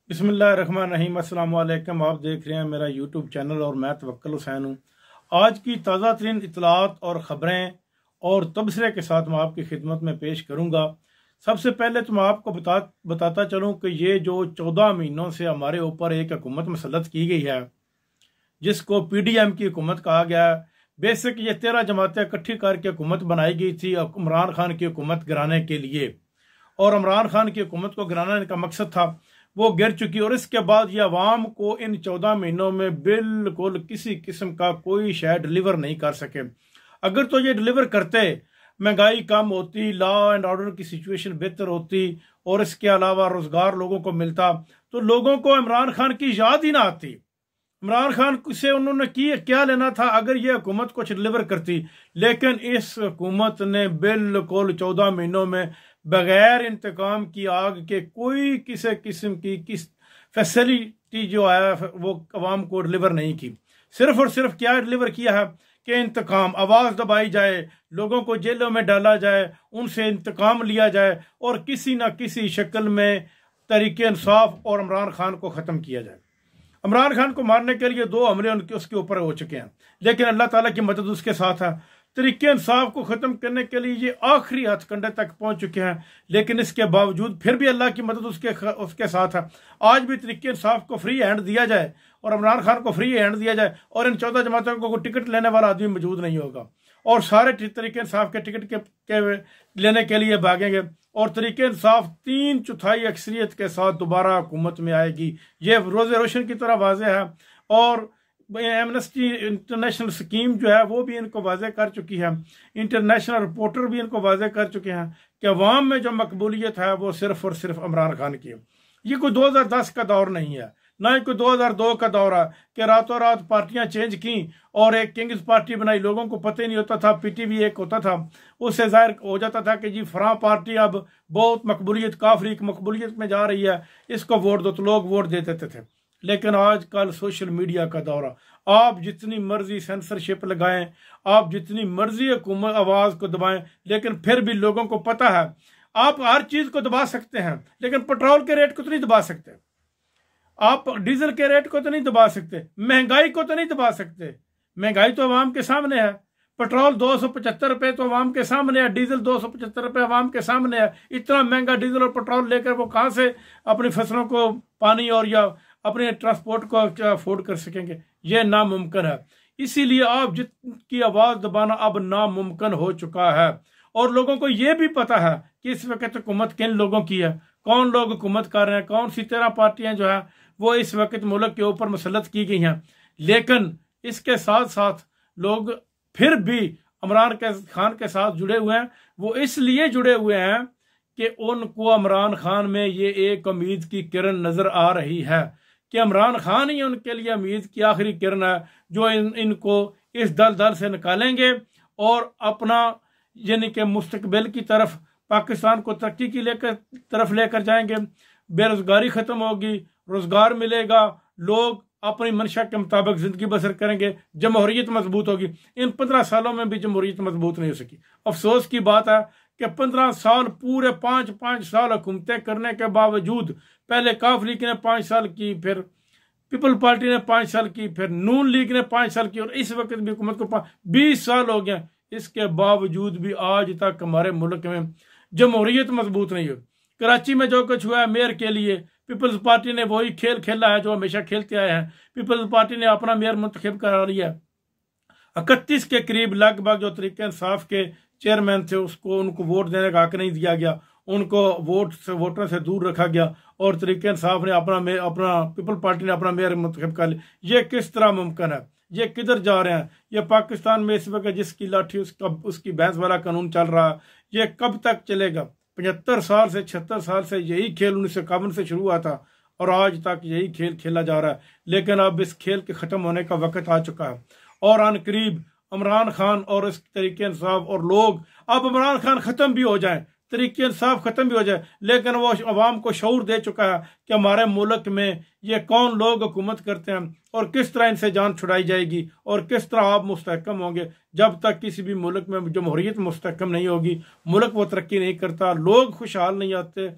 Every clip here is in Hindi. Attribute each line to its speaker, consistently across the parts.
Speaker 1: बिस्मिल्लाहिर्रहमानिर्रहीम। अस्सलाम वालेकुम। आप देख रहे हैं मेरा यूट्यूब चैनल और मैं तवक्कुल हुसैन हूँ। आज की ताज़ा तरीन इतलात और ख़बरें और तबसरे के साथ मैं आपकी खिदमत में पेश करूँगा। सबसे पहले तो मैं आपको बताता चलूँ कि ये जो 14 महीनों से हमारे ऊपर एक हुकूमत मुसल्लत की गई है, जिसको PDM की हुकूमत कहा गया है। बेसिक ये 13 जमातें इकट्ठी करके हुकूमत बनाई गई थी इमरान खान की हुकूमत गिराने के लिए, और इमरान खान की हुकूमत को गिराने का मकसद था, वो गिर चुकी। और इसके बाद ये अवाम को इन 14 महीनों में बिल्कुल किसी किस्म का कोई शय डिलीवर नहीं कर सके। अगर तो ये डिलीवर करते, महंगाई कम होती, लॉ एंड ऑर्डर की सिचुएशन बेहतर होती और इसके अलावा रोजगार लोगों को मिलता, तो लोगों को इमरान खान की याद ही ना आती। इमरान खान से उन्होंने क्या लेना था अगर ये हुकूमत कुछ डिलीवर करती। लेकिन इस हुकूमत ने बिल्कुल 14 महीनों में बगैर इंतकाम की आग के कोई किसी किस्म की फैसिलिटी जो है वो अवाम को डिलीवर नहीं की। सिर्फ और सिर्फ क्या डिलीवर किया है कि इंतकाम, आवाज़ दबाई जाए, लोगों को जेलों में डाला जाए, उनसे इंतकाम लिया जाए और किसी ना किसी शक्ल में तहरीक इंसाफ और इमरान खान को ख़त्म किया जाए। इमरान खान को मारने के लिए 2 हमले उसके ऊपर हो चुके हैं, लेकिन अल्लाह ताला की मदद उसके साथ है। तहरीक इंसाफ को ख़त्म करने के लिए ये आखिरी हथकंडे तक पहुंच चुके हैं, लेकिन इसके बावजूद फिर भी अल्लाह की मदद उसके साथ है। आज भी तहरीक इंसाफ को फ्री हैंड दिया जाए और इमरान खान को फ्री हैंड दिया जाए और इन 14 जमातों को टिकट लेने वाला आदमी मौजूद नहीं होगा और सारे तहरीक इंसाफ के टिकट के लेने के लिए भागेंगे और तहरीक इंसाफ 3/4 अक्सरियत के साथ दोबारा हुकूमत में आएगी। ये रोज़े रोशन की तरह वाज़ेह है। और एमनेस्टी इंटरनेशनल स्कीम जो है वो भी इनको वाज़ेह कर चुकी है, इंटरनेशनल रिपोर्टर भी इनको वाज़ेह कर चुके हैं कि अवाम में जो मकबूलियत है वो सिर्फ और सिर्फ इमरान खान की है। ये कोई 2010 का दौर नहीं है, ना ही कोई 2002 का दौर है कि रातों रात पार्टियां चेंज की और एक किंग्स पार्टी बनाई। लोगों को पता ही नहीं होता था, PTV एक होता था, उससे जाहिर हो जाता था कि जी फलां पार्टी अब बहुत मकबूलियत, काफरी मकबूलियत में जा रही है, इसको वोट दो, तो लोग वोट दे देते थे। लेकिन आजकल सोशल मीडिया का दौरा, आप जितनी मर्जी सेंसरशिप लगाएं, आप जितनी मर्जी हुकूमत आवाज को दबाएं, लेकिन फिर भी लोगों को पता है आप हर चीज को दबा सकते हैं, लेकिन पेट्रोल के रेट को तो नहीं दबा सकते, आप डीजल के रेट को तो नहीं दबा सकते, महंगाई को तो नहीं दबा सकते। महंगाई तो अवाम के सामने है। पेट्रोल 275 रुपए तो अवाम के सामने है, डीजल 275 रुपए अवाम के सामने है। इतना महंगा डीजल और पेट्रोल लेकर वो कहां से अपनी फसलों को पानी और या अपने ट्रांसपोर्ट को अफोर्ड कर सकेंगे? यह नामुमकिन है। इसीलिए आप जितनी आवाज दबाना अब नामुमकिन हो चुका है और लोगों को यह भी पता है कि इस वक्त हुकूमत किन लोगों की है, कौन लोग हुकूमत कर रहे हैं, कौन सी 13 पार्टियां जो है वो इस वक्त मुल्क के ऊपर मुसल्लत की गई हैं। लेकिन इसके साथ साथ लोग फिर भी इमरान खान के साथ जुड़े हुए हैं। वो इसलिए जुड़े हुए हैं कि उनको इमरान खान में ये एक उम्मीद की किरण नजर आ रही है कि इमरान खान ही उनके लिए उम्मीद की आखिरी किरण है, जो इनको इस दल से निकालेंगे और अपना यानी कि मुस्तकबिल की तरफ, पाकिस्तान को तरक्की की तरफ लेकर जाएंगे। बेरोजगारी खत्म होगी, रोजगार मिलेगा, लोग अपनी मंशा के मुताबिक जिंदगी बसर करेंगे, जमहूरियत मजबूत होगी। इन 15 सालों में भी जमहूरियत मजबूत नहीं हो सकी। अफसोस की बात है कि 15 साल, पूरे 5 साल हुकूमतें करने के बावजूद, पहले काफ लीग ने 5 साल की, फिर पीपल पार्टी ने 5 साल की, फिर नून लीग ने 5 साल की और इस वक्त भी हुकूमत को 20 साल हो गए। इसके बावजूद भी आज तक हमारे मुल्क में जमहूरियत मजबूत नहीं हुई। कराची में जो कुछ हुआ है मेयर के लिए, पीपल्स पार्टी ने वही खेल खेला है जो हमेशा खेलते आए हैं। पीपल्स पार्टी ने अपना मेयर मुंतखब करा लिया। 31 के करीब लगभग जो तहरीक इंसाफ के चेयरमैन थे उनको वोट देने का हक नहीं दिया गया, उनको वोटर से दूर रखा गया और तहरीक इंसाफ ने अपना पीपल पार्टी ने अपना मेयर मुंतखब कर लिया। ये किस तरह मुमकिन है? ये किधर जा रहे हैं? ये पाकिस्तान में इस वक्त जिसकी लाठी उसकी भैंस वाला कानून चल रहा है, ये कब तक चलेगा? 75 साल से 76 साल से यही खेल 1951 से शुरू हुआ था और आज तक यही खेल खेला जा रहा है। लेकिन अब इस खेल के ख़त्म होने का वक्त आ चुका है और अनकरीब इमरान खान और इस तहरीक इंसाफ और लोग, अब इमरान खान ख़त्म भी हो जाए, तहरीक इंसाफ ख़त्म भी हो जाए, लेकिन वो अवाम को शऊर दे चुका है कि हमारे मुल्क में ये कौन लोग हुकूमत करते हैं और किस तरह इनसे जान छुड़ाई जाएगी और किस तरह आप मुस्तहकम होंगे। जब तक किसी भी मुल्क में जमहूरियत मुस्तहकम नहीं होगी, मुल्क वो तरक्की नहीं करता, लोग खुशहाल नहीं आते,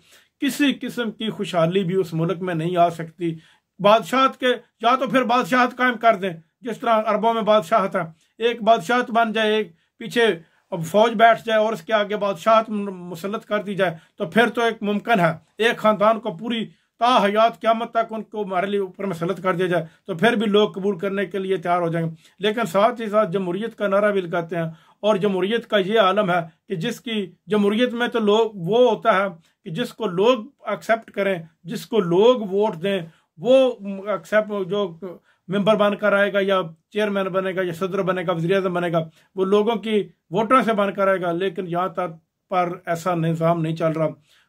Speaker 1: किसी किस्म की खुशहाली भी उस मुल्क में नहीं आ सकती। बादशाहत के या तो फिर बादशाहत कायम कर दें, जिस तरह अरबों में बादशाहत है, एक बादशाहत बन जाए, एक पीछे अब फौज बैठ जाए और उसके आगे बादशाहत मुसल्लत कर दी जाए, तो फिर तो एक मुमकिन है एक ख़ानदान को पूरी ता हयात क़यामत तक उनको हमारे लिए ऊपर मुसल्लत कर दिया जाए, तो फिर भी लोग कबूल करने के लिए तैयार हो जाएंगे। लेकिन साथ ही साथ जमहूरियत का नारा भी लगाते हैं, और जमहूरियत का ये आलम है कि जिसकी जमहूरियत में तो लोग वो होता है कि जिसको लोग एक्सेप्ट करें, जिसको लोग वोट दें, वो एक्सेप्ट जो मेंबर बनकर आएगा या चेयरमैन बनेगा या सदर बनेगा, वज़ीर-ए-आज़म बनेगा, वो लोगों की वोटों से बनकर आएगा। लेकिन यहाँ तक पर ऐसा निज़ाम नहीं चल रहा,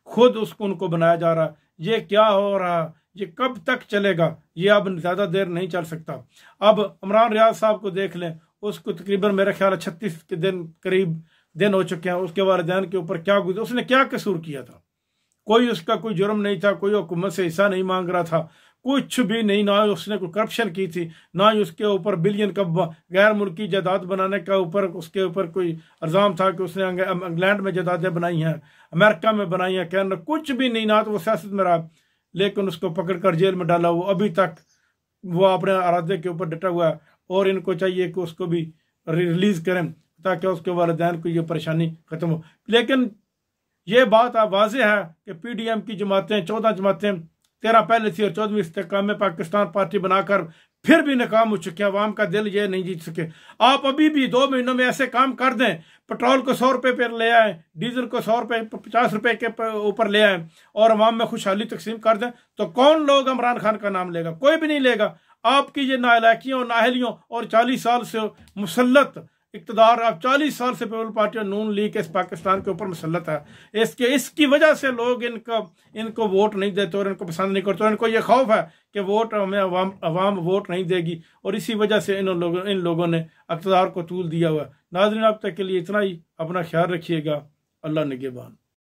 Speaker 1: खुद उसको उनको बनाया जा रहा। ये क्या हो रहा, ये कब तक चलेगा, ये अब ज़्यादा देर नहीं चल सकता। अब इमरान रियाज साहब को देख लें, उसको तकरीबन मेरा ख्याल 36 के दिन करीब दिन हो चुके हैं। उसके वालिदैन के ऊपर क्या गुजरा, उसने क्या कसूर किया था? कोई उसका कोई जुर्म नहीं था, कोई हुकूमत से हिस्सा नहीं मांग रहा था, कुछ भी नहीं। ना उसने कोई करप्शन की थी, ना ही उसके ऊपर बिलियन का गैर मुल्की जायदाद बनाने का ऊपर उसके ऊपर कोई इल्ज़ाम था कि उसने इंग्लैंड में जायदादें बनाई हैं, अमेरिका में बनाई हैं, कैनेडा, कुछ भी नहीं। ना तो वो सियासत में रहा, लेकिन उसको पकड़ कर जेल में डाला। वो अभी तक वो अपने इरादे के ऊपर डटा हुआ है, और इनको चाहिए कि उसको भी रिलीज़ करें ताकि उसके वालिदैन को ये परेशानी ख़त्म हो। लेकिन ये बात अब वाज़ेह है कि PDM की जमातें 14 जमातें, 13 पहले थी और 14वीं इस्तेकाम पाकिस्तान पार्टी बनाकर फिर भी नाकाम हो चुके। अवाम का दिल ये नहीं जीत सके। आप अभी भी 2 महीनों में ऐसे काम कर दें, पेट्रोल को 100 रुपये पर ले आए, डीजल को 100 रुपये 50 रुपये के ऊपर ले आए, और अवाम में खुशहाली तकसीम कर दें, तो कौन लोग इमरान खान का नाम लेगा? कोई भी नहीं लेगा। आपकी ये नाइलायकियों और नाहलियों और 40 साल से मुसल्लत इक़्तिदार, अब 40 साल से पीपल पार्टी और नून लीग इस पाकिस्तान के ऊपर मुसल्लत है। इसकी वजह से लोग इनको वोट नहीं देते और इनको पसंद नहीं करते, और इनको ये खौफ है कि वोट हमें अवाम वोट नहीं देगी, और इसी वजह से इन लोगों ने इक़्तिदार को तूल दिया हुआ है। नाज़रीन, अब तक के लिए इतना ही। अपना ख्याल रखिएगा। अल्लाह निगहबान।